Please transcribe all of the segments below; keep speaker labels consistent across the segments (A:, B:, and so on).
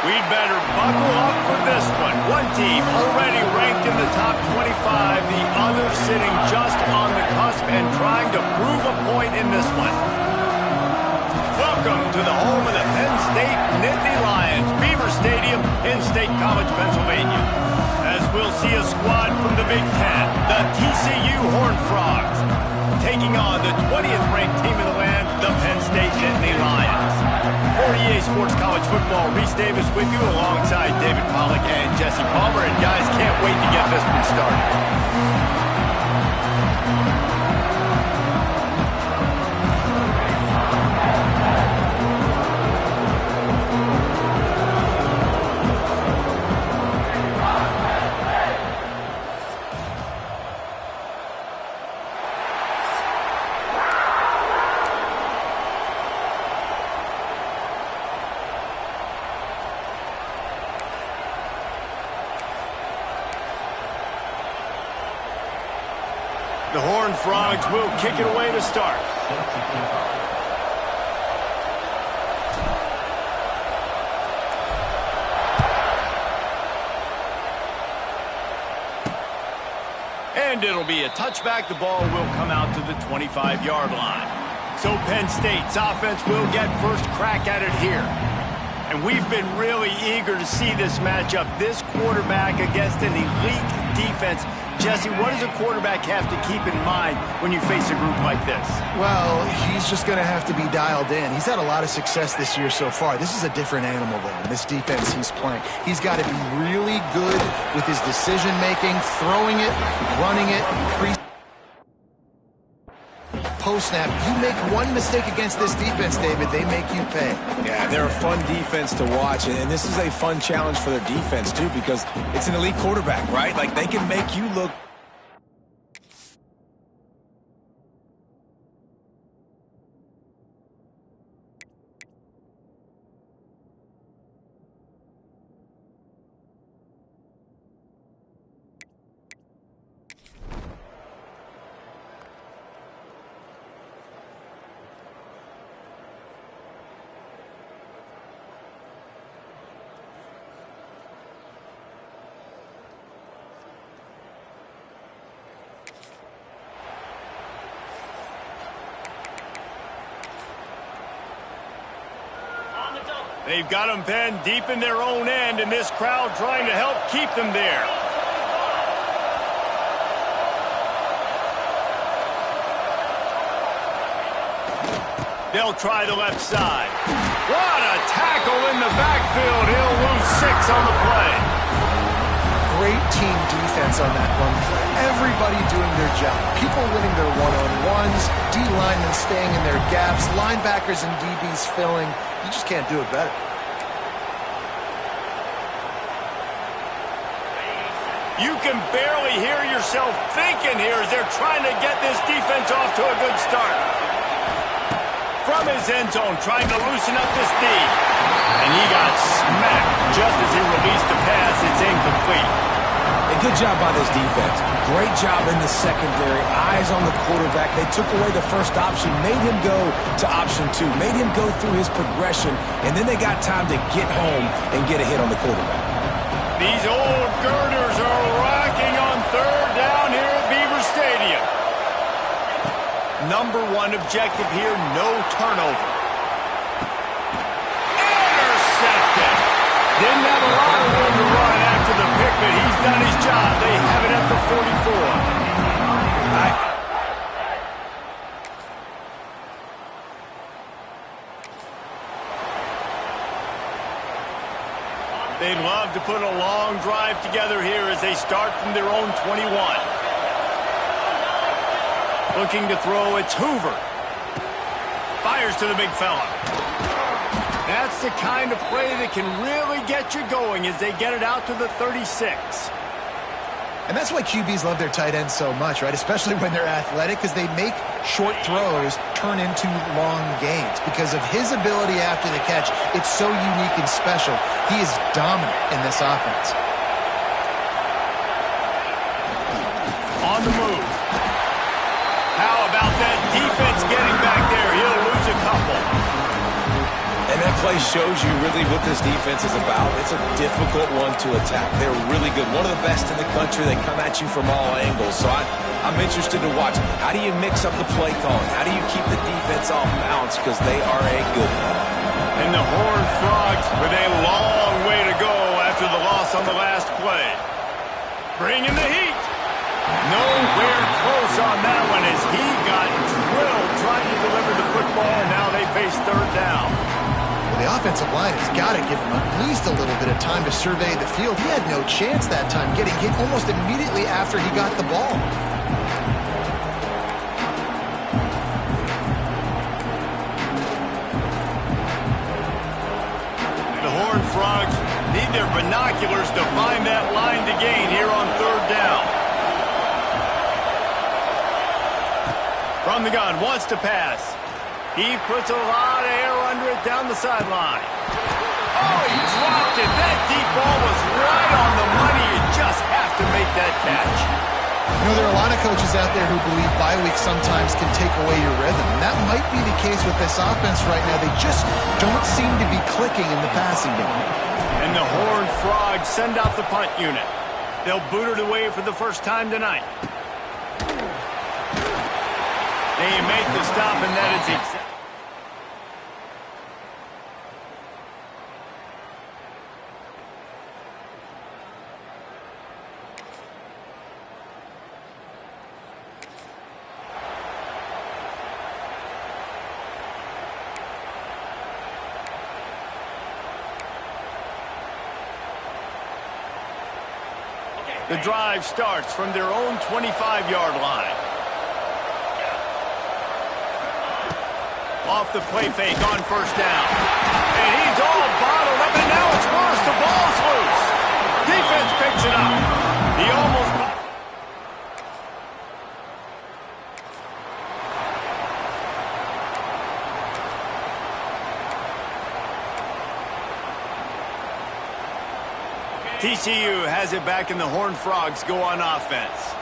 A: We'd better buckle up for this one. One team already ranked in the top 25, the other sitting just on the cusp and trying to prove a point in this one. Welcome to the home of the Penn State Nittany Lions, Beaver Stadium in State College, Pennsylvania. As we'll see a squad from the Big Ten, the TCU Horned Frogs, taking on the 20th ranked team in the land, the Penn State Nittany Lions. For EA Sports College Football, Reese Davis with you alongside David Pollack and Jesse Palmer. And guys, can't wait to get this one started. The Horned Frogs will kick it away to start. And it'll be a touchback. The ball will come out to the 25-yard line. So Penn State's offense will get first crack at it here. And we've been really eager to see this matchup. This quarterback against an elite defense. Jesse, what does a quarterback have to keep in mind when you face a group like this?
B: Well, he's just going to have to be dialed in. He's had a lot of success this year so far. This is a different animal, though, in this defense he's playing. He's got to be really good with his decision-making, throwing it, running it, post-snap. You make one mistake against this defense, David, they make you pay.
C: Yeah, they're a fun defense to watch, and this is a fun challenge for their defense, too, because it's an elite quarterback, right? Like, they can make you look...
A: They've got them penned deep in their own end, and this crowd trying to help keep them there. They'll try the left side. What a tackle in the backfield. He'll lose 6 on the play.
B: Great team defense on that one. Everybody doing their job. People winning their one-on-ones, D-linemen staying in their gaps, linebackers and DBs filling. You just can't do it better.
A: You can barely hear yourself thinking here as they're trying to get this defense off to a good start. From his end zone, trying to loosen up this D. And he got smacked just as he released the pass. It's incomplete.
C: A good job by this defense. Great job in the secondary. Eyes on the quarterback. They took away the first option, made him go to option 2, made him go through his progression, and then they got time to get home and get a hit on the quarterback.
A: These old girders are rocking on 3rd down here at Beaver Stadium. Number 1 objective here, no turnover. Intercepted. Didn't have a lot of room to run after the pick, but he's done his job. They have it at the 44. They'd love to put a long drive together here as they start from their own 21. Looking to throw, it's Hoover. Fires to the big fella. That's the kind of play that can really get you going as they get it out to the 36.
B: And that's why QBs love their tight ends so much, right? Especially when they're athletic, because they make short throws turn into long gains. Because of his ability after the catch, it's so unique and special. He is dominant in this offense.
A: On the move. How about that defense getting back there? He'll lose a couple.
C: And And that play shows you really what this defense is about. It's a difficult one to attack. They're really good. One of the best in the country. They come at you from all angles. So I'm interested to watch. How do you mix up the play calling? How do you keep the defense off balance? Because they are a good one.
A: And the Horned Frogs with a long way to go after the loss on the last play. Bringing the heat. Nowhere close on that one as he got drilled trying to deliver the football, and now they face third down.
B: Well, the offensive line has got to give him at least a little bit of time to survey the field. He had no chance that time, getting hit almost immediately after he got the ball.
A: The Horned Frogs need their binoculars to find that line to gain here on third down. From the gun, wants to pass. He puts a lot of air under it down the sideline. Oh, he dropped it. That deep ball was right on the money. You just have to make that catch.
B: You know, there are a lot of coaches out there who believe bye weeks sometimes can take away your rhythm, and that might be the case with this offense right now. They just don't seem to be clicking in the passing game.
A: And the Horned Frogs send out the punt unit. They'll boot it away for the first time tonight. They make the stop, and that is exactly. The drive starts from their own 25-yard line. Off the play fake on first down. And he's all bottled up, and now it's worse. The ball's loose. Defense picks it up. He almost... TCU has it back, and the Horned Frogs go on offense.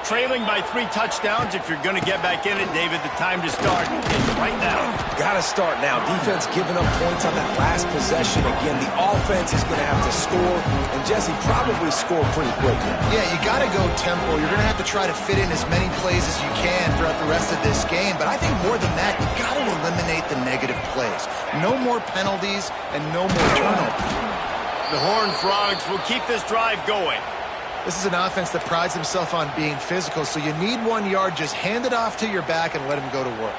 A: Trailing by 3 touchdowns. If you're going to get back in it, David, the time to start is right now.
C: Got to start now. Defense giving up points on that last possession. Again, the offense is going to have to score, and Jesse probably score pretty quickly.
B: Yeah, you got to go tempo. You're going to have to try to fit in as many plays as you can throughout the rest of this game. But I think more than that, you got to eliminate the negative plays. No more penalties and no more turnovers.
A: The Horned Frogs will keep this drive going.
B: This is an offense that prides himself on being physical, so you need 1 yard. Just hand it off to your back and let him go to work.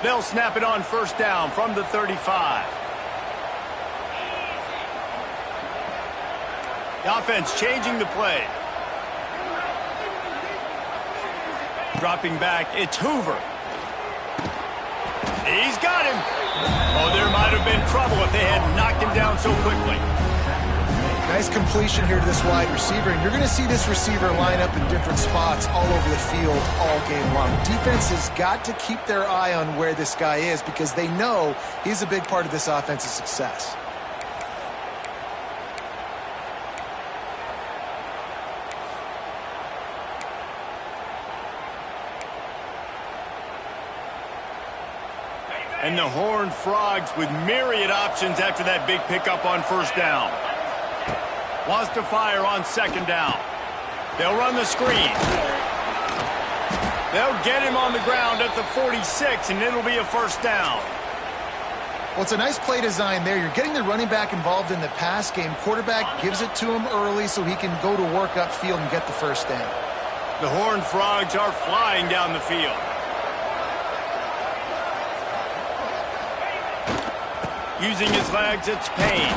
A: They'll snap it on first down from the 35. The offense changing the play. Dropping back, it's Hoover. He's got him. Oh, there might have been trouble if they had knocked him down so quickly.
B: Nice completion here to this wide receiver, and you're going to see this receiver line up in different spots all over the field all game long. Defense has got to keep their eye on where this guy is because they know he's a big part of this offense's success.
A: And the Horned Frogs with myriad options after that big pickup on first down. Wants to fire on second down. They'll run the screen. They'll get him on the ground at the 46, and it'll be a first down.
B: Well, it's a nice play design there. You're getting the running back involved in the pass game. Quarterback gives it to him early so he can go to work upfield and get the first down.
A: The Horned Frogs are flying down the field. Using his legs, it's Payne.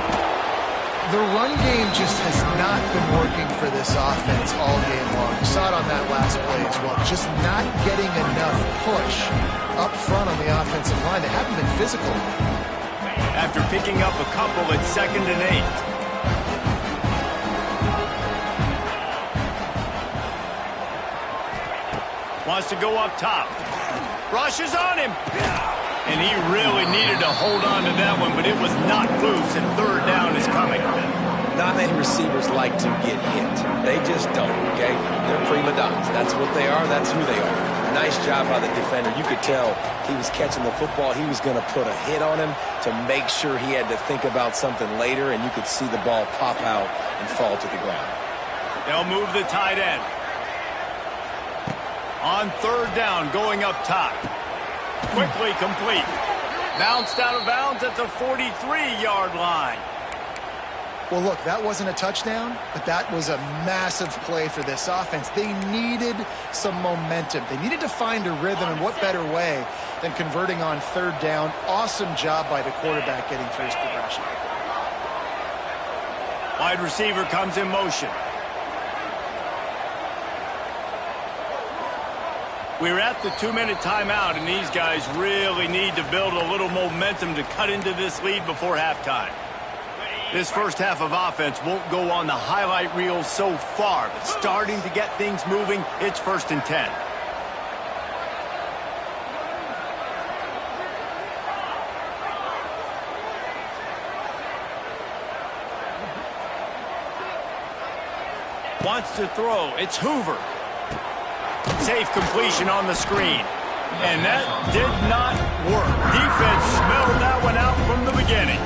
B: The run game just has not been working for this offense all game long. You saw it on that last play as well. Just not getting enough push up front on the offensive line. They haven't been physical.
A: After picking up a couple at 2nd and 8. Wants to go up top. Rushes on him. And he really needed to hold on to that one, but it was not loose, and third down is coming.
C: Not many receivers like to get hit. They just don't, okay? They're prima donnas. That's what they are. That's who they are. Nice job by the defender. You could tell he was catching the football. He was going to put a hit on him to make sure he had to think about something later, and you could see the ball pop out and fall to the ground.
A: They'll move the tight end. On third down, going up top. Quickly complete. Bounced out of bounds at the 43-yard line.
B: Well, look, that wasn't a touchdown, but that was a massive play for this offense. They needed some momentum. They needed to find a rhythm, and what better way than converting on third down. Awesome job by the quarterback getting first progression.
A: Wide receiver comes in motion. We're at the 2-minute timeout, and these guys really need to build a little momentum to cut into this lead before halftime. This first half of offense won't go on the highlight reel so far, but starting to get things moving, it's 1st and 10. Wants to throw. It's Hoover. Safe completion on the screen. And that did not work. Defense smelled that one out from the beginning.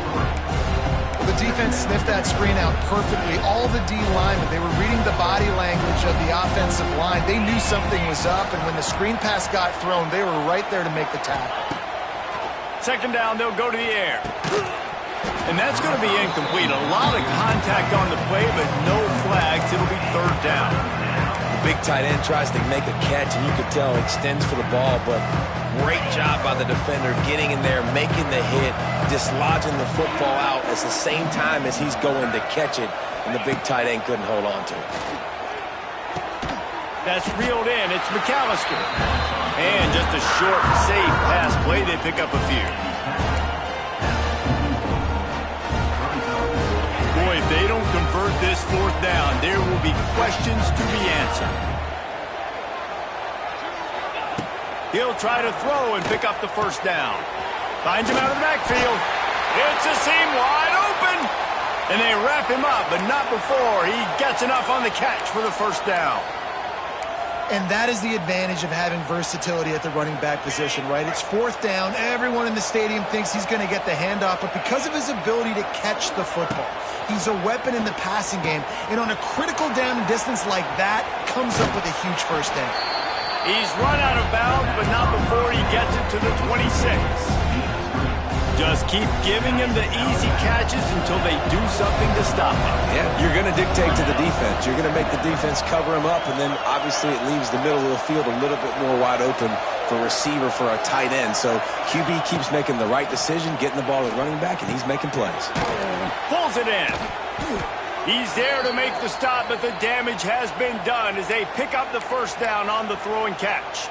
B: The defense sniffed that screen out perfectly. All the D linemen, they were reading the body language of the offensive line. They knew something was up, and when the screen pass got thrown, they were right there to make the tackle.
A: Second down, they'll go to the air. And that's going to be incomplete. A lot of contact on the play, but no flags. It'll be third down.
C: The big tight end tries to make a catch, and you could tell he extends for the ball, but great job by the defender getting in there, making the hit, dislodging the football out at the same time as he's going to catch it, and the big tight end couldn't hold on to it.
A: That's reeled in. It's McAllister. And just a short, safe pass play. They pick up a few. Boy, if they don't convert this fourth down, there will be questions to be answered. He'll try to throw and pick up the first down. Finds him out of the backfield. It's a seam wide open. And they wrap him up, but not before he gets enough on the catch for the first down.
B: And that is the advantage of having versatility at the running back position, right? It's fourth down. Everyone in the stadium thinks he's going to get the handoff, but because of his ability to catch the football, he's a weapon in the passing game. And on a critical down and distance like that, comes up with a huge first down.
A: He's run out of bounds, but not before he gets it to the 26. Just keep giving him the easy catches until they do something to stop him.
C: Yeah, you're going to dictate to the defense. You're going to make the defense cover him up, and then obviously it leaves the middle of the field a little bit more wide open for receiver for a tight end. So QB keeps making the right decision, getting the ball at running back, and he's making plays.
A: Pulls it in. He's there to make the stop, but the damage has been done as they pick up the first down on the throw and catch.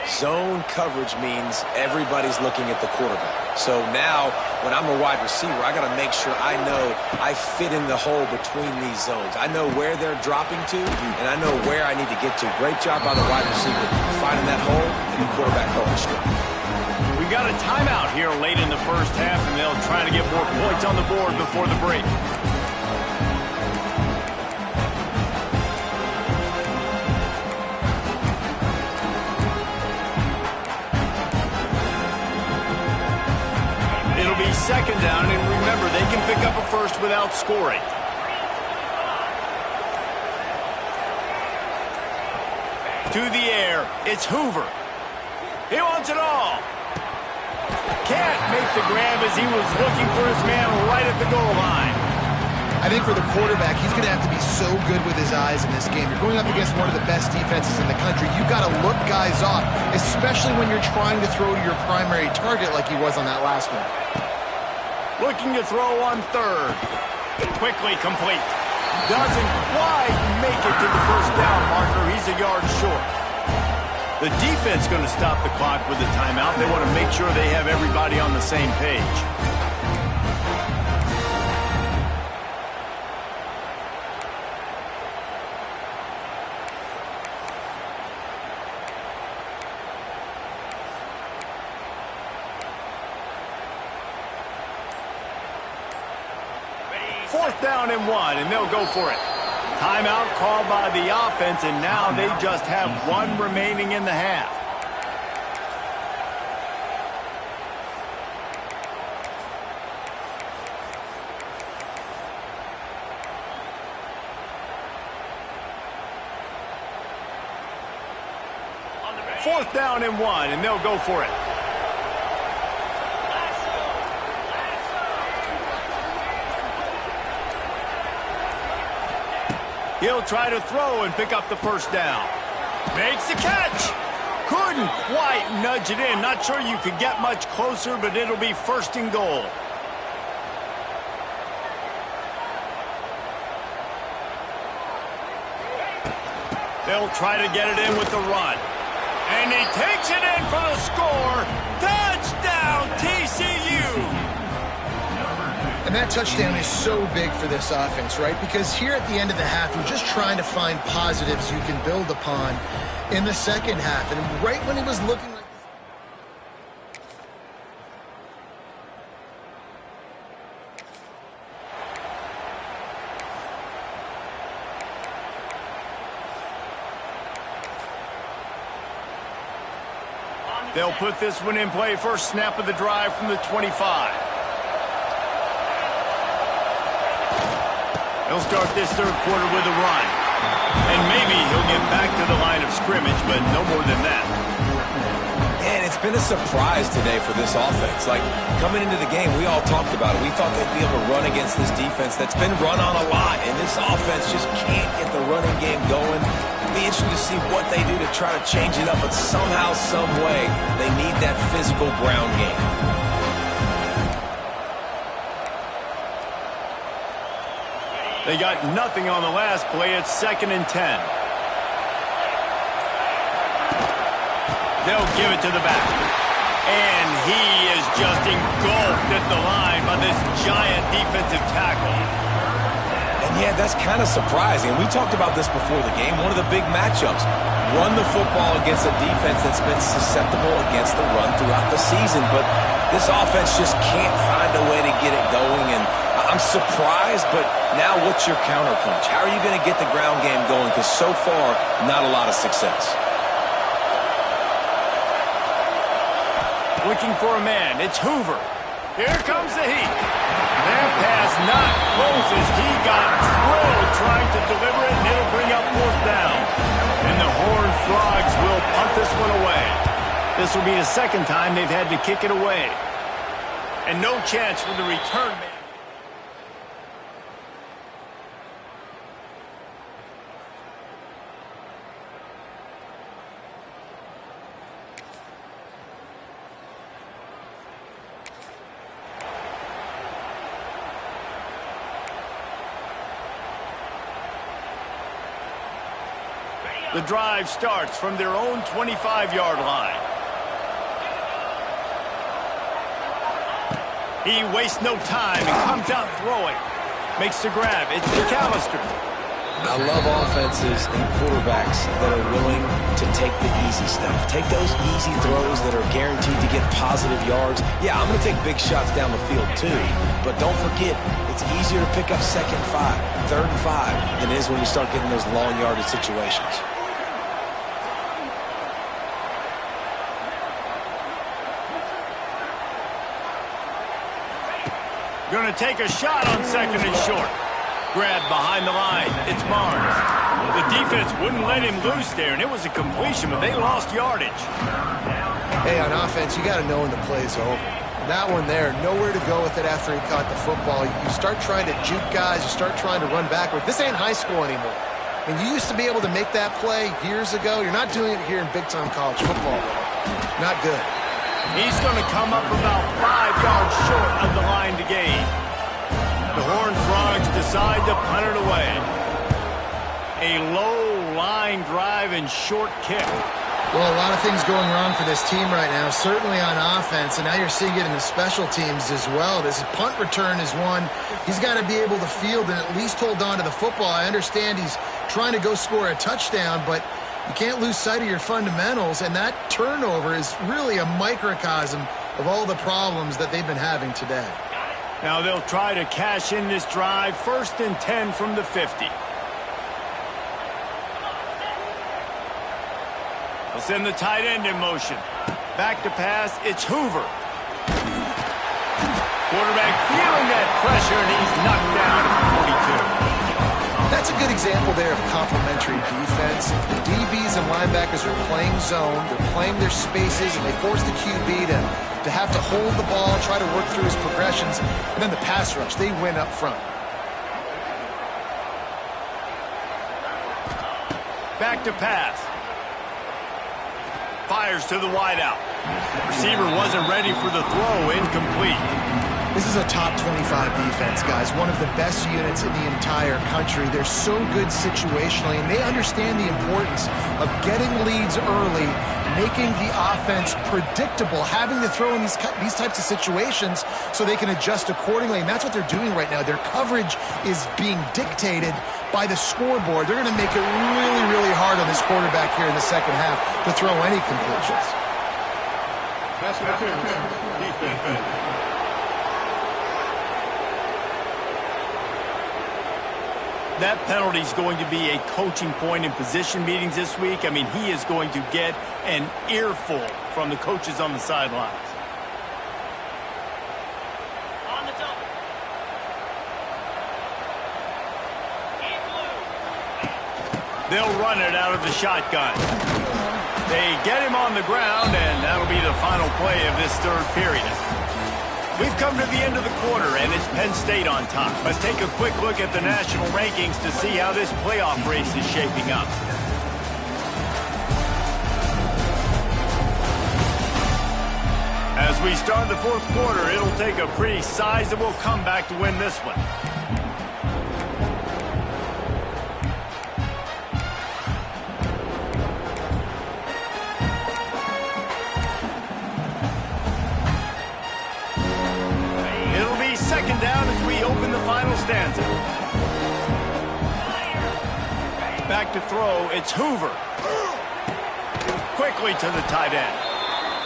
C: Zone coverage means everybody's looking at the quarterback. So now, when I'm a wide receiver, I got to make sure I know I fit in the hole between these zones. I know where they're dropping to, and I know where I need to get to. Great job by the wide receiver finding that hole, and the quarterback holding straight.
A: We got a timeout here late in the first half, and they'll try to get more points on the board before the break. It'll be second down, and remember, they can pick up a first without scoring. To the air, it's Hoover. He wants it all. Can't make the grab as he was looking for his man right at the goal line.
B: I think for the quarterback, he's going to have to be so good with his eyes in this game. You're going up against one of the best defenses in the country. You've got to look guys off, especially when you're trying to throw to your primary target like he was on that last one.
A: Looking to throw on third. Quickly complete. Doesn't quite make it to the first down marker. He's a yard short. The defense going to stop the clock with a timeout. They want to make sure they have everybody on the same page. Fourth down and 1, and they'll go for it. Timeout called by the offense, and now they just have one remaining in the half. Fourth down and 1, and they'll go for it. He'll try to throw and pick up the first down. Makes the catch. Couldn't quite nudge it in. Not sure you could get much closer, but it'll be first and goal. They'll try to get it in with the run. And he takes it in for the score. Touchdown, TCU!
B: And that touchdown is so big for this offense, right? Because here at the end of the half, you're just trying to find positives you can build upon in the second half. And right when he was looking like
A: they'll put this one in play. First snap of the drive from the 25. He'll start this third quarter with a run. And maybe he'll get back to the line of scrimmage, but no more than that.
C: And it's been a surprise today for this offense. Like, coming into the game, we all talked about it. We thought they'd be able to run against this defense that's been run on a lot. And this offense just can't get the running game going. It'll be interesting to see what they do to try to change it up. But somehow, some way, they need that physical ground game.
A: They got nothing on the last play. It's 2nd and 10. They'll give it to the back. And he is just engulfed at the line by this giant defensive tackle.
C: And yeah, that's kind of surprising. We talked about this before the game. One of the big matchups. Run the football against a defense that's been susceptible against the run throughout the season. But this offense just can't find a way to get it going. And I'm surprised, but now what's your counterpunch? How are you going to get the ground game going? Because so far, not a lot of success.
A: Looking for a man. It's Hoover. Here comes the heat. That pass not close as he got drilled trying to deliver it, and it'll bring up 4th down. And the Horned Frogs will punt this one away. This will be the second time they've had to kick it away. And no chance for the return man. The drive starts from their own 25-yard line. He wastes no time and comes out throwing. Makes the grab. It's McAllister.
C: I love offenses and quarterbacks that are willing to take the easy stuff. Take those easy throws that are guaranteed to get positive yards. Yeah, I'm going to take big shots down the field too. But don't forget, it's easier to pick up 2nd and 5, 3rd and 5 than it is when you start getting those long yardage situations.
A: Going to take a shot on 2nd and short. Grabbed behind the line. It's Barnes. The defense wouldn't let him loose there, and it was a completion, but they lost yardage.
B: Hey, on offense, you got to know when the play's over. That one there, nowhere to go with it after he caught the football. You start trying to juke guys. You start trying to run backward. This ain't high school anymore. I mean, you used to be able to make that play years ago. You're not doing it here in big-time college football. Not good.
A: He's going to come up about 5 yards short of the line to gain. The Horned Frogs decide to punt it away. A low line drive and short kick.
B: Well, a lot of things going wrong for this team right now, certainly on offense, and now you're seeing it in the special teams as well. This punt return is one. He's got to be able to field and at least hold on to the football. I understand he's trying to go score a touchdown, but you can't lose sight of your fundamentals, and that turnover is really a microcosm of all the problems that they've been having today.
A: Now they'll try to cash in this drive. 1st and 10 from the 50. They'll send the tight end in motion. Back to pass, it's Hoover. Quarterback feeling that pressure, and he's knocked down at the 42.
B: That's a good example there of complementary defense. The DBs and linebackers are playing zone, they're playing their spaces, and they force the QB to have to hold the ball, try to work through his progressions, and then the pass rush, they win up front.
A: Back to pass. Fires to the wideout. Receiver wasn't ready for the throw, incomplete.
B: This is a top 25 defense, guys. One of the best units in the entire country. They're so good situationally, and they understand the importance of getting leads early, making the offense predictable, having to throw in these types of situations so they can adjust accordingly, and that's what they're doing right now. Their coverage is being dictated by the scoreboard. They're going to make it really, really hard on this quarterback here in the second half to throw any completions.
A: Defense. That penalty is going to be a coaching point in position meetings this week. I mean, he is going to get an earful from the coaches on the sidelines. On the double. They'll run it out of the shotgun. They get him on the ground, and that'll be the final play of this third period. We've come to the end of the quarter, and it's Penn State on top. Let's take a quick look at the national rankings to see how this playoff race is shaping up. As we start the fourth quarter, it'll take a pretty sizable comeback to win this one. Second down as we open the final stanza. Back to throw, it's Hoover. Quickly to the tight end.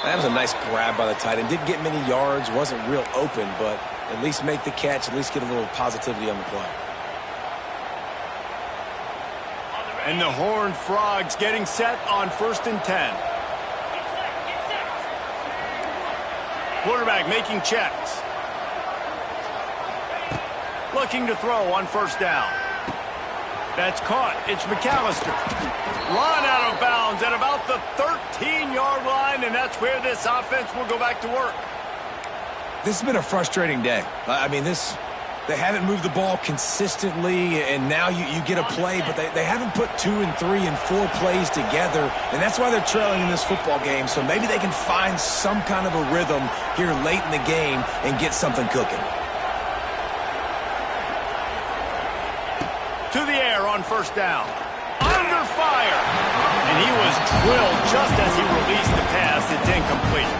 C: That was a nice grab by the tight end. Didn't get many yards, wasn't real open, but at least make the catch, at least get a little positivity on the play.
A: And the Horned Frogs getting set on 1st and 10. Quarterback making checks. Looking to throw on 1st down. That's caught. It's McAllister. Run out of bounds at about the 13-yard line, and that's where this offense will go back to work.
C: This has been a frustrating day. I mean, they haven't moved the ball consistently, and now you get a play, but they haven't put 2 and 3 and 4 plays together, and that's why they're trailing in this football game. So maybe they can find some kind of a rhythm here late in the game and get something cooking.
A: To the air on 1st down. Under fire. And he was drilled just as he released the pass. It's incomplete.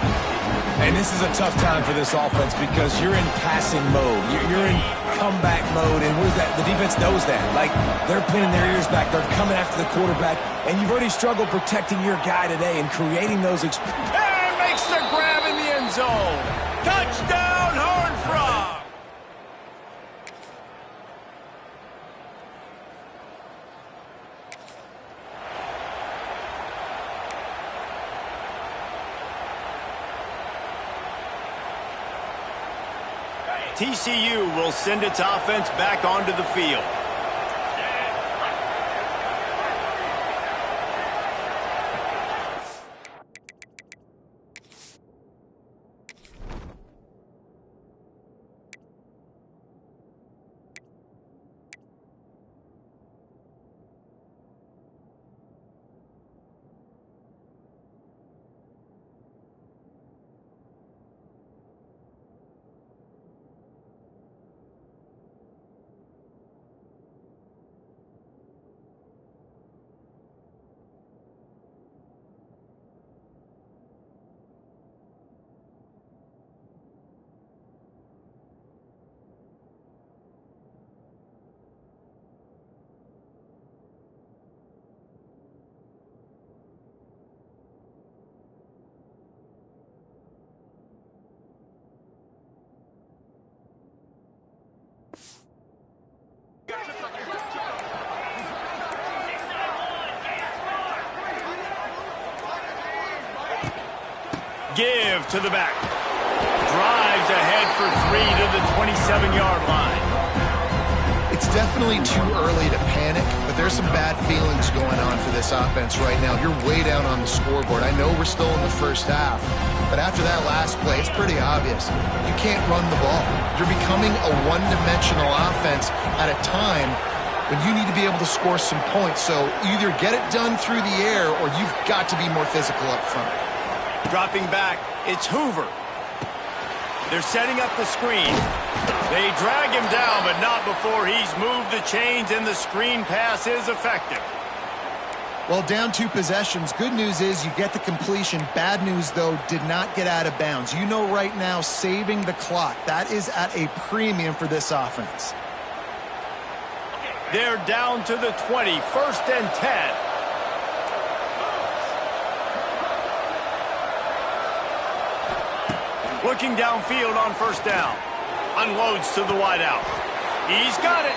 C: And this is a tough time for this offense because you're in passing mode. You're in comeback mode, and the defense knows that. Like, they're pinning their ears back. They're coming after the quarterback, and you've already struggled protecting your guy today and creating those
A: and makes the grab in the end zone. Touchdown, Horned Frog. TCU will send its offense back onto the field. Give to the back. Drives ahead for 3 to the 27-yard line.
B: It's definitely too early to panic, but there's some bad feelings going on for this offense right now. You're way down on the scoreboard. I know we're still in the first half, but after that last play, it's pretty obvious. You can't run the ball. You're becoming a one-dimensional offense at a time when you need to be able to score some points. So either get it done through the air or you've got to be more physical up front.
A: Dropping back, it's Hoover. They're setting up the screen. They drag him down, but not before he's moved the chains, and the screen pass is effective.
B: Well, down 2 possessions. Good news is you get the completion. Bad news, though, did not get out of bounds. You know right now, saving the clock, that is at a premium for this offense.
A: They're down to the 20, 1st and 10. Looking downfield on 1st down. Unloads to the wideout. He's got it.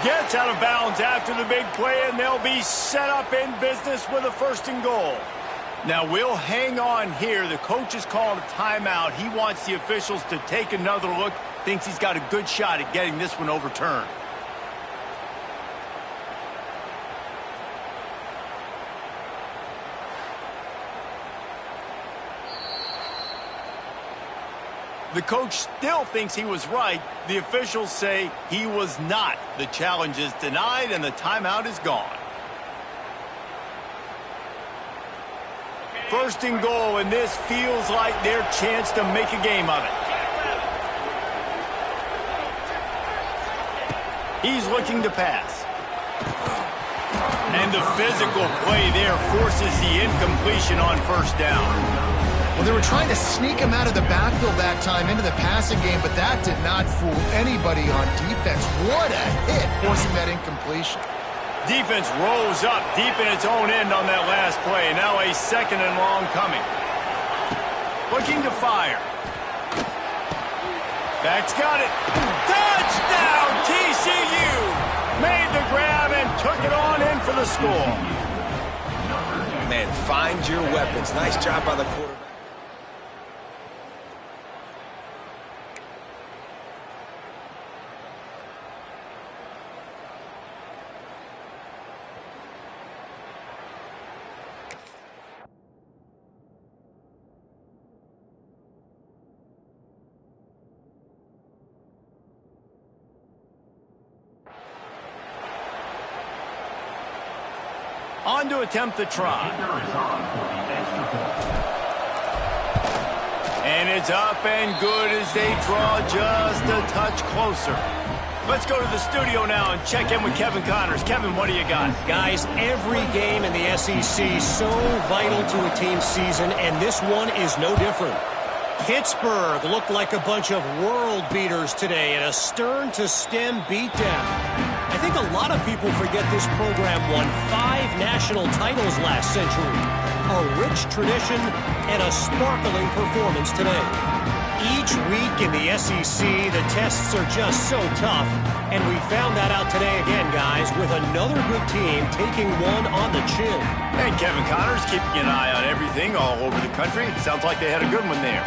A: Gets out of bounds after the big play, and they'll be set up in business with a 1st and goal. Now, we'll hang on here. The coach has called a timeout. He wants the officials to take another look. Thinks he's got a good shot at getting this one overturned. The coach still thinks he was right. The officials say he was not. The challenge is denied, and the timeout is gone. 1st and goal, and this feels like their chance to make a game of it. He's looking to pass. And the physical play there forces the incompletion on 1st down.
B: Well, they were trying to sneak him out of the backfield that time into the passing game, but that did not fool anybody on defense. What a hit, forcing that incompletion.
A: Defense rolls up deep in its own end on that last play. Now a 2nd and long coming. Looking to fire. Back's got it. Touchdown, TCU! Made the grab and took it on in for the score.
C: Man, find your weapons. Nice job by the quarterback.
A: On to attempt the try. And it's up and good as they draw just a touch closer. Let's go to the studio now and check in with Kevin Connors. Kevin, what do you got?
D: Guys, every game in the SEC so vital to a team's season, and this one is no different. Pittsburgh looked like a bunch of world beaters today in a stern-to-stem beatdown. I think a lot of people forget this program won 5 national titles last century. A rich tradition and a sparkling performance today. Each week in the SEC, the tests are just so tough, and we found that out today again, guys, with another good team taking one on the chin.
A: And Kevin Connors keeping an eye on everything all over the country. Sounds like they had a good one there.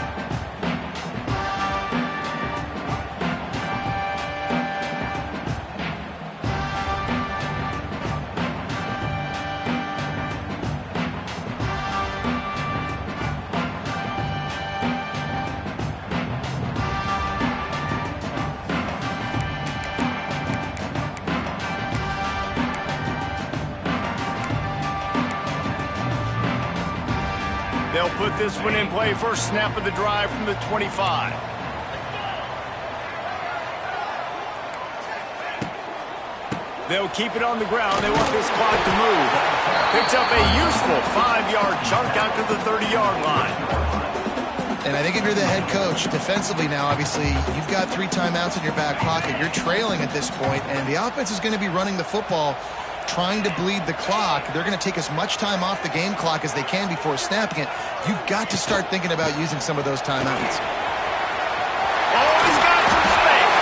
A: They'll put this one in play. First snap of the drive from the 25. They'll keep it on the ground. They want this clock to move. Picks up a useful 5-yard chunk out to the 30-yard line.
B: And I think if you're the head coach, defensively now, obviously, you've got 3 timeouts in your back pocket. You're trailing at this point, and the offense is going to be running the football, trying to bleed the clock. They're going to take as much time off the game clock as they can before snapping it. You've got to start thinking about using some of those timeouts.
A: Oh, he's got some space.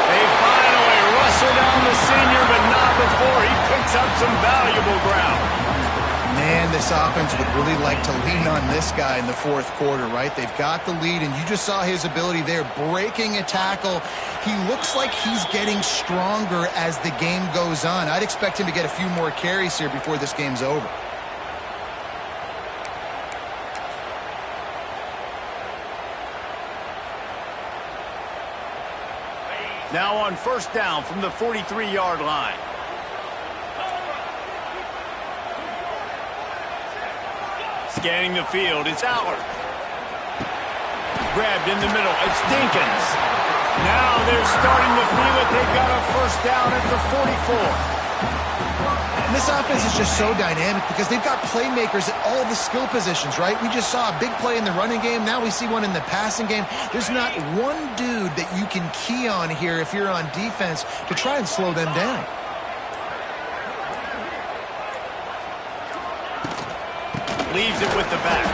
A: They finally rustle down the senior, but not before he picks up some valuable ground.
B: Man, this offense would really like to lean on this guy in the fourth quarter, right? They've got the lead, and you just saw his ability there, breaking a tackle. He looks like he's getting stronger as the game goes on. I'd expect him to get a few more carries here before this game's over.
A: Now on first down from the 43-yard line. Scanning the field, it's Allard. Grabbed in the middle, it's Dinkins. Now they're starting to feel it. They've got a first down at the 44.
B: And this offense is just so dynamic because they've got playmakers at all the skill positions, right? We just saw a big play in the running game. Now we see one in the passing game. There's not one dude that you can key on here if you're on defense to try and slow them down.
A: Leaves it with the back.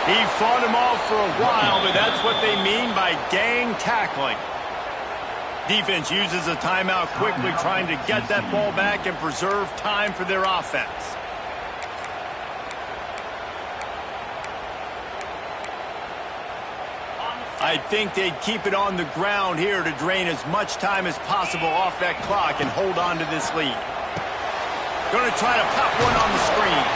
A: He fought him off for a while, but that's what they mean by gang tackling. Defense uses a timeout quickly, trying to get that ball back and preserve time for their offense. I think they'd keep it on the ground here to drain as much time as possible off that clock and hold on to this lead. Going to try to pop one on the screen.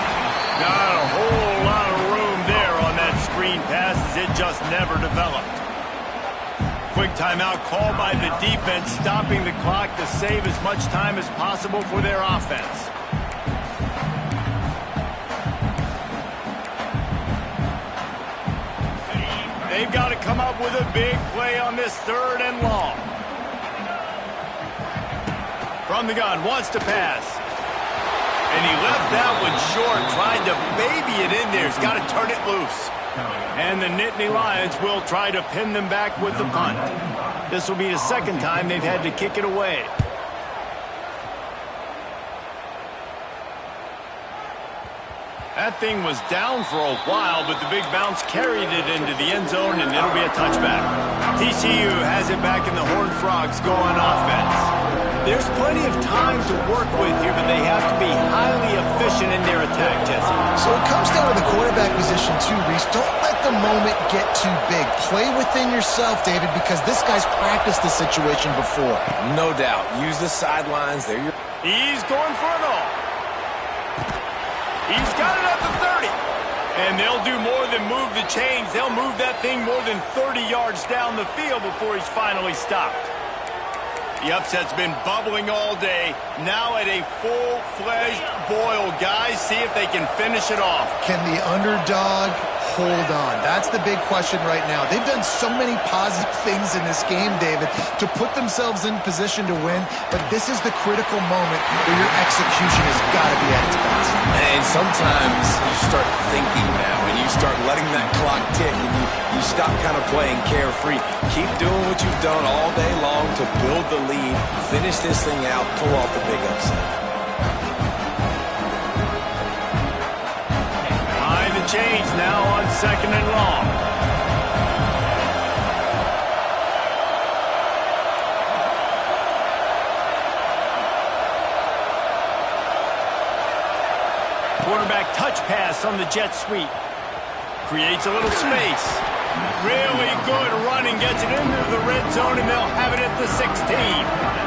A: Not a whole lot of room there on that screen pass as it just never developed. Quick timeout called by the defense, stopping the clock to save as much time as possible for their offense. They've got to come up with a big play on this third and long. From the gun, wants to pass. And he left that one short, tried to baby it in there. He's got to turn it loose. And the Nittany Lions will try to pin them back with the punt. This will be the second time they've had to kick it away. That thing was down for a while, but the big bounce carried it into the end zone, and it'll be a touchback. TCU has it back in the Horned Frogs going offense. There's plenty of time to work with here, but they have to be highly efficient in their attack, Jesse.
B: So it comes down to the quarterback position too, Reese. Don't let the moment get too big. Play within yourself, David, because this guy's practiced this situation before.
C: No doubt. Use the sidelines. There you go.
A: He's going for it all. He's got it at the 30. And they'll do more than move the chains. They'll move that thing more than 30 yards down the field before he's finally stopped. The upset's been bubbling all day. Now at a full-fledged boil. Guys, see if they can finish it off.
B: Can the underdog hold on? That's the big question right now. They've done so many positive things in this game, David, to put themselves in position to win, but this is the critical moment where your execution has got to be at its best.
C: And sometimes you start thinking now, and you start letting that clock tick, and you stop kind of playing carefree. Keep doing what you've done all day long to build the lead, finish this thing out, pull off the big upset.
A: Change now on second and long. Quarterback touch pass on the jet sweep. Creates a little space. Really good running. Gets it into the red zone, and they'll have it at the 16.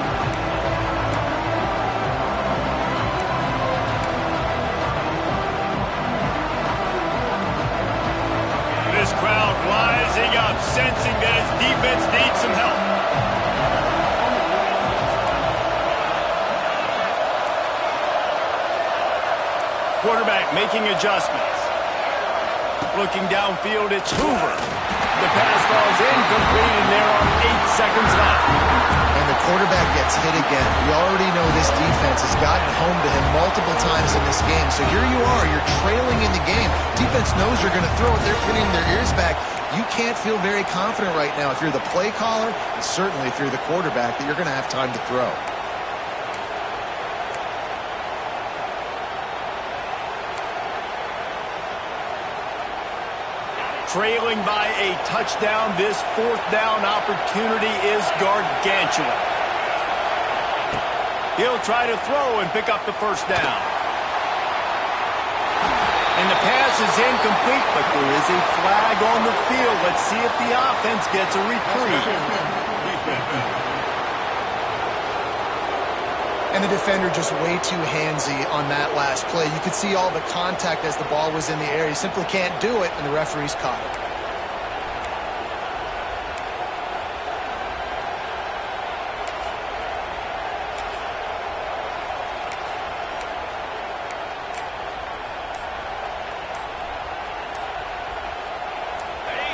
A: Crowd rising up, sensing that his defense needs some help. Quarterback making adjustments. Looking downfield, it's Hoover. The pass falls incomplete, and there are 8 seconds left.
B: And the quarterback gets hit again. We already know this defense has gotten home to him multiple times in this game. So here you are, you're trailing in the game. Defense knows you're going to throw it. They're putting their ears back. You can't feel very confident right now if you're the play caller, and certainly if you're the quarterback, that you're going to have time to throw.
A: Trailing by a touchdown, this fourth down opportunity is gargantuan. He'll try to throw and pick up the first down. And the pass is incomplete, but there is a flag on the field. Let's see if the offense gets a reprieve.
B: And the defender just way too handsy on that last play. You could see all the contact as the ball was in the air. He simply can't do it, and the referee's caught it.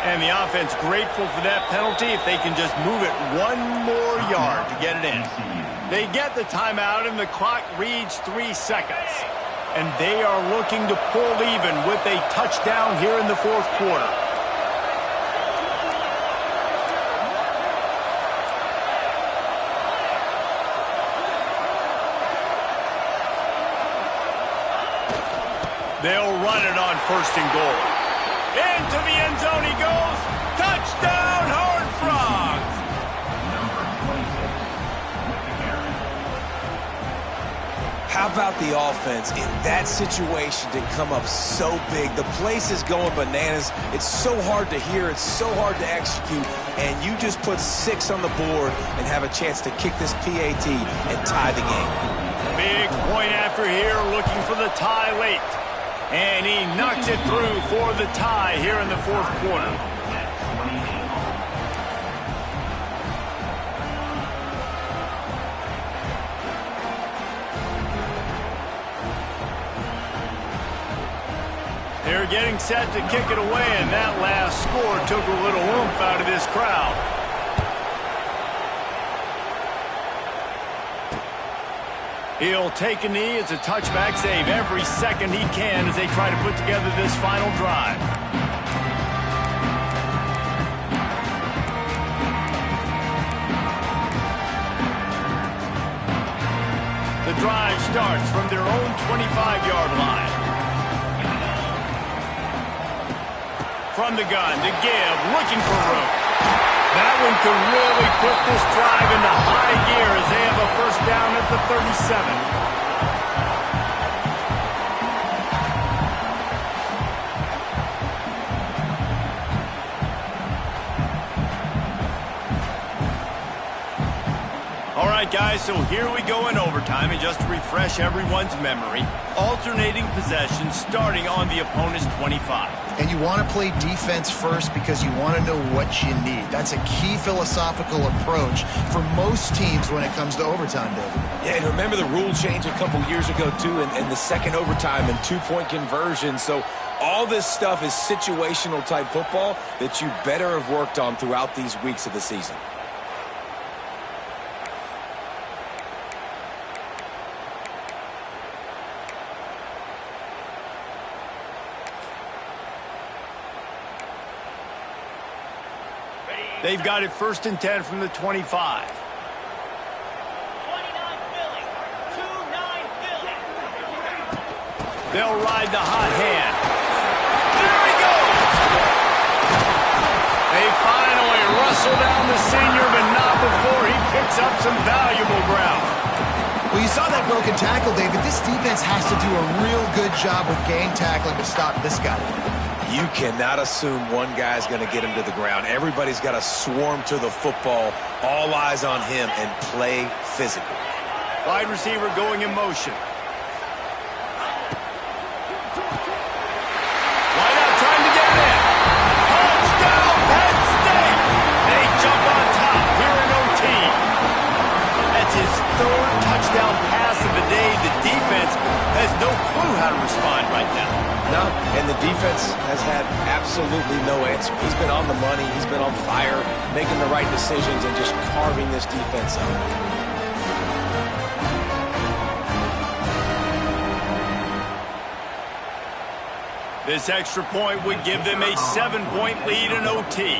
A: And the offense grateful for that penalty if they can just move it one more yard to get it in. They get the timeout and the clock reads 3 seconds. And they are looking to pull even with a touchdown here in the fourth quarter. They'll run it on first and goal. Into the end zone he goes. Touchdown, Horned Frogs!
C: How about the offense in that situation to come up so big? The place is going bananas. It's so hard to hear. It's so hard to execute. And you just put 6 on the board and have a chance to kick this PAT and tie the game.
A: Big point after here, looking for the tie late. And he knocks it through for the tie here in the fourth quarter. They're getting set to kick it away, and that last score took a little oomph out of this crowd. He'll take a knee. It's a touchback save every second he can as they try to put together this final drive. The drive starts from their own 25-yard line. From the gun to give, looking for room. That one could really put this drive into high gear as they have a first down at the 37. All right, guys, so here we go in overtime, and just to refresh everyone's memory, alternating possession starting on the opponent's 25.
B: And you want to play defense first because you want to know what you need. That's a key philosophical approach for most teams when it comes to overtime, David.
C: Yeah, and remember the rule change a couple years ago, too, and the second overtime and two-point conversion. So all this stuff is situational type football that you better have worked on throughout these weeks of the season.
A: They've got it first and 10 from the 25.
E: 29 Philly. 2-9 Philly.
A: They'll ride the hot hand. There he goes! They finally rustle down the senior, but not before he picks up some valuable ground.
B: Well, you saw that broken tackle, David. This defense has to do a real good job with gang tackling to stop this guy.
C: You cannot assume one guy's going to get him to the ground. Everybody's got to swarm to the football, all eyes on him, and play physical.
A: Wide receiver going in motion. Wide out trying to get it in. Touchdown, Penn State! They jump on top here in OT. That's his third touchdown pass of the day. The defense has no clue how to respond right now.
C: No, and the defense has had absolutely no answer. He's been on the money. He's been on fire, making the right decisions and just carving this defense up.
A: This extra point would give them a 7-point lead in OT.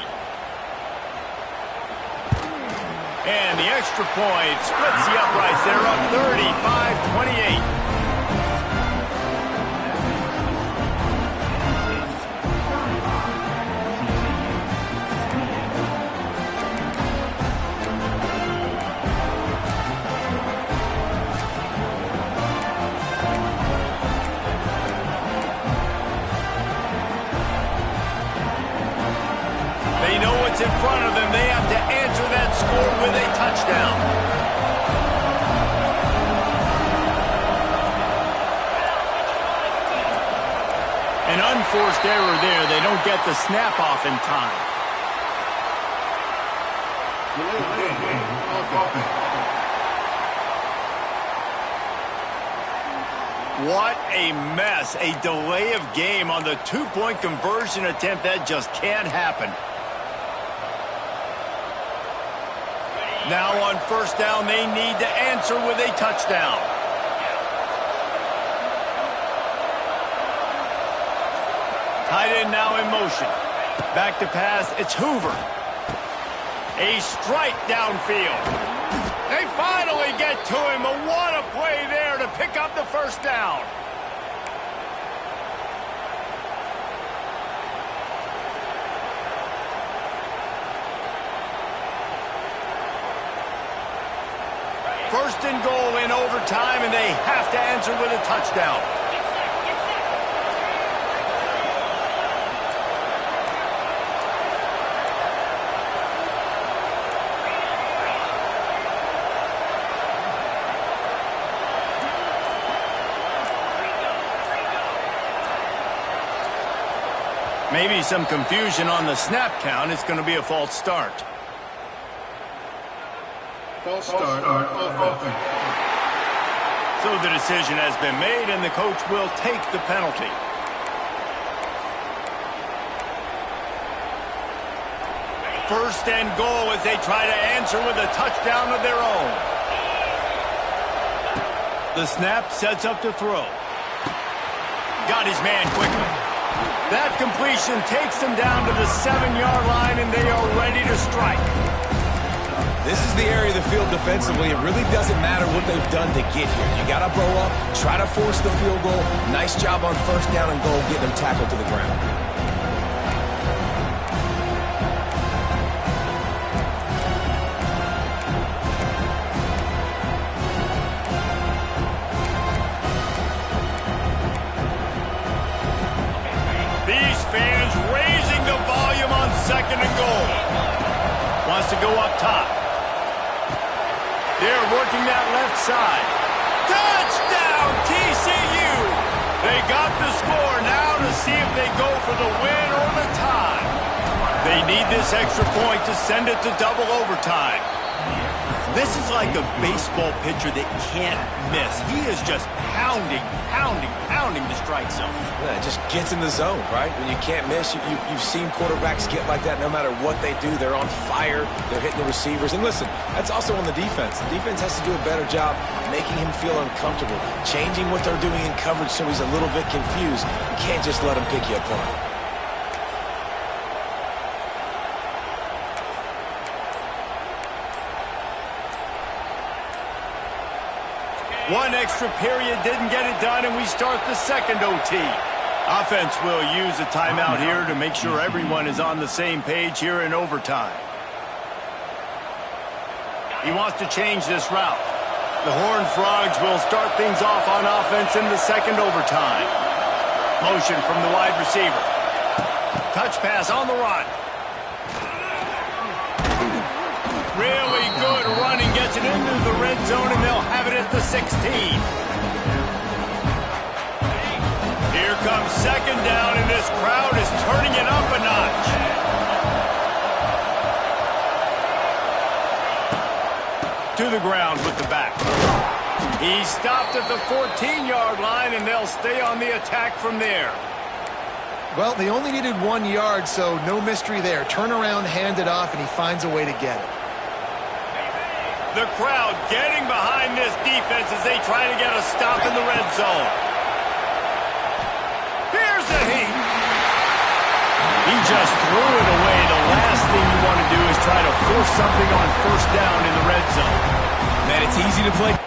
A: And the extra point splits the uprights. They're up 35-28. in front of them. They have to answer that score with a touchdown. An unforced error there. They don't get the snap off in time. What a mess. A delay of game on the two-point conversion attempt. That just can't happen. Now on first down, they need to answer with a touchdown. Tight end now in motion. Back to pass, it's Hoover. A strike downfield. They finally get to him, but what a play there to pick up the first down. First and goal in overtime, and they have to answer with a touchdown. Maybe some confusion on the snap count. It's going to be a false start.
F: False start on offense.
A: So the decision has been made, and the coach will take the penalty. First and goal as they try to answer with a touchdown of their own. The snap sets up to throw. Got his man quickly. That completion takes them down to the 7-yard line, and they are ready to strike.
C: This is the area of the field defensively. It really doesn't matter what they've done to get here. You got to blow up, try to force the field goal. Nice job on first down and goal, getting them tackled to the ground.
A: Fans raising the volume on second and goal. Wants to go up top. They're working that left side. Touchdown, TCU! They got the score now to see if they go for the win or the tie. They need this extra point to send it to double overtime. This is like a baseball pitcher that can't miss. He is just pounding the strike zone.
C: Yeah, it just gets in the zone, right? When you can't miss, you've seen quarterbacks get like that no matter what they do. They're on fire. They're hitting the receivers. And listen, that's also on the defense. The defense has to do a better job making him feel uncomfortable, changing what they're doing in coverage so he's a little bit confused. You can't just let him pick you apart.
A: One extra period didn't get it done, and we start the second OT. Offense will use a timeout here to make sure everyone is on the same page here in overtime. He wants to change this route. The Horned Frogs will start things off on offense in the second overtime. Motion from the wide receiver. Touch pass on the run. Really good running, gets it into the red zone, and they'll have it at the 16. Here comes second down, and this crowd is turning it up a notch. To the ground with the back. He stopped at the 14-yard line, and they'll stay on the attack from there.
B: Well, they only needed 1 yard, so no mystery there. Turn around, hand it off, and he finds a way to get it.
A: The crowd getting behind this defense as they try to get a stop in the red zone. Here's a heat. He just threw it away. The last thing you want to do is try to force something on first down in the red zone.
C: Man, it's easy to play.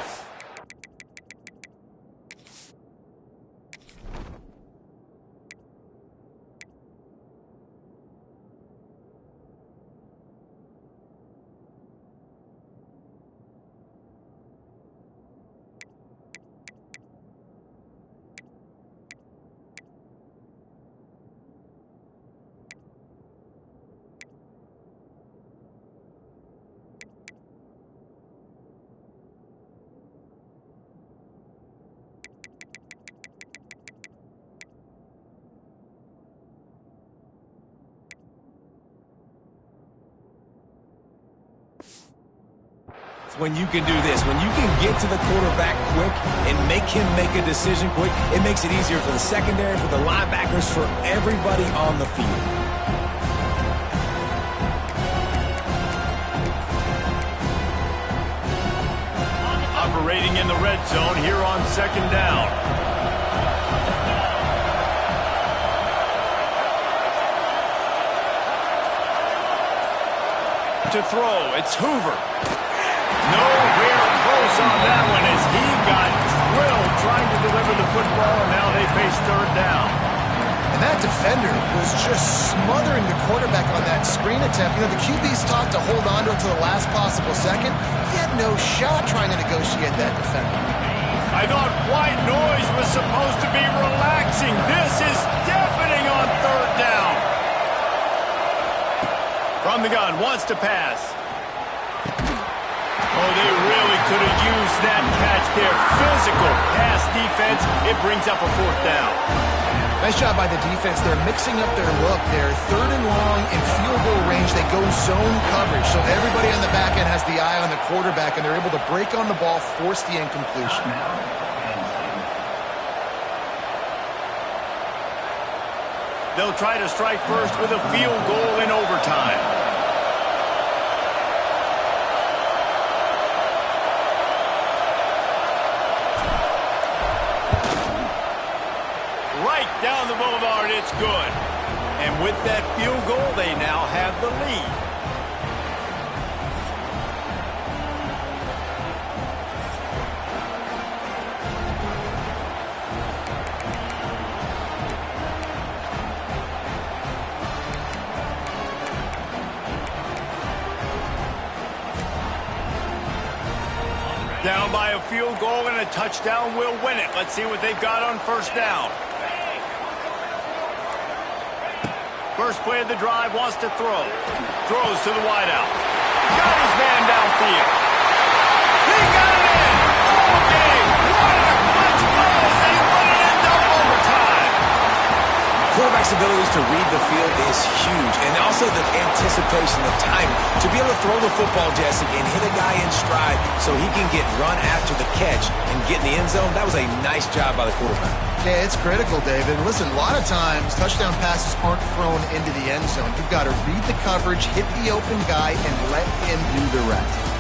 C: when you can do this. When you can get to the quarterback quick and make him make a decision quick, it makes it easier for the secondary, for the linebackers, for everybody on the field.
A: Operating in the red zone here on second down. To throw, it's Hoover. Nowhere close on that one as he got drilled trying to deliver the football, and now they face third down.
B: And that defender was just smothering the quarterback on that screen attempt. You know, the QB's taught to hold on to it to the last possible second. He had no shot trying to negotiate that defender.
A: I thought white noise was supposed to be relaxing. This is deafening on third down. From the gun, wants to pass. Oh, they really could have used that catch there. Physical pass defense. It brings up a fourth down.
B: Nice job by the defense. They're mixing up their look. They're third and long in field goal range. They go zone coverage. So everybody on the back end has the eye on the quarterback, and they're able to break on the ball, force the incompletion.
A: They'll try to strike first with a field goal in overtime. Right down the boulevard, it's good. And with that field goal, they now have the lead. Down by a field goal and a touchdown will win it. Let's see what they've got on first down. First play of the drive, wants to throw. Throws to the wideout. Got his man downfield. He got it in! All game! What a clutch play as they win it in double overtime!
C: Quarterback's abilities to read the field is huge, and also the anticipation, the time to be able to throw the football, Jesse, and hit a guy in stride so he can get run after the catch and get in the end zone. That was a nice job by the quarterback.
B: Yeah, it's critical, David. Listen, a lot of times touchdown passes aren't thrown into the end zone. You've got to read the coverage, hit the open guy, and let him do the rest.